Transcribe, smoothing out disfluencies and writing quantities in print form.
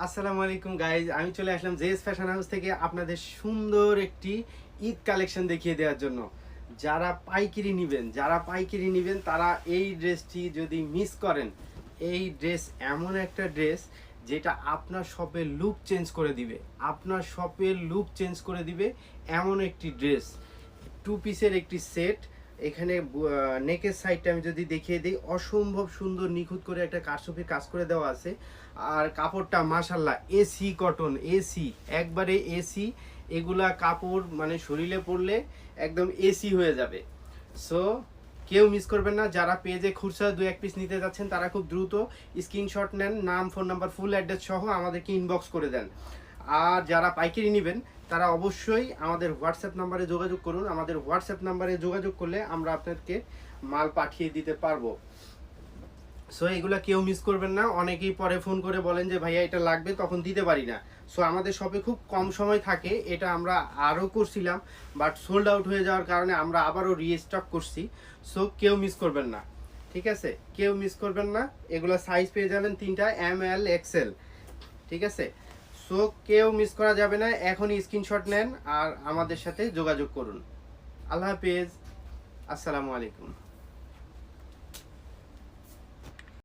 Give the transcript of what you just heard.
আসসালামু আলাইকুম গাইজ, আমি চলে আসলাম জেএস ফ্যাশন হাউস থেকে আপনাদের সুন্দর একটি ঈদ কালেকশন দেখিয়ে দেওয়ার জন্য। যারা পাইকারি নেবেন তারা এই ড্রেসটি যদি মিস করেন, এই ড্রেস এমন একটা ড্রেস যেটা আপনার শপের লুক চেঞ্জ করে দিবে। এমন একটি ড্রেস, টু পিসের একটি সেট। এখানে নেকের সাইডটা আমি যদি দেখিয়ে দিই, অসম্ভব সুন্দর নিখুঁত করে একটা কারচুপির কাজ করে দেওয়া আছে। আর কাপড়টা মাশাল্লাহ এসি কটন, এসি একবারে এসি। এগুলা কাপড় মানে শরীরে পরলে একদম এসি হয়ে যাবে। সো কেউ মিস করবেন না। যারা পেজে খুচরা 2-1 পিস নিতে যাচ্ছেন তারা খুব দ্রুত স্ক্রিনশট নেন, নাম, ফোন নাম্বার, ফুল অ্যাড্রেস সহ আমাদেরকে ইনবক্স করে দেন। আর যারা পাইকারি নেবেন তারা অবশ্যই আমাদের হোয়াটসঅ্যাপ নাম্বারে যোগাযোগ করুন। আমাদের হোয়াটসঅ্যাপ নাম্বারে যোগাযোগ করলে আমরা আপনাদেরকে মাল পাঠিয়ে দিতে পারবো। সো এগুলো কেউ মিস করবেন না। অনেকেই পরে ফোন করে বলেন যে ভাইয়া এটা লাগবে, তখন দিতে পারি না। সো আমাদের শপে খুব কম সময় থাকে, এটা আমরা আরও করছিলাম বাট সোল্ড আউট হয়ে যাওয়ার কারণে আমরা আবারও রিস্টক করছি। সো কেউ মিস করবেন না, ঠিক আছে? কেউ মিস করবেন না। এগুলো সাইজ পেয়ে যাবেন 3টা, ML XL, ঠিক আছে? সো কেউ মিস করা যাবে না। এখনই স্ক্রিনশট নেন আর আমাদের সাথে যোগাযোগ করুন। আল্লাহ হাফেজ, আসসালামু আলাইকুম।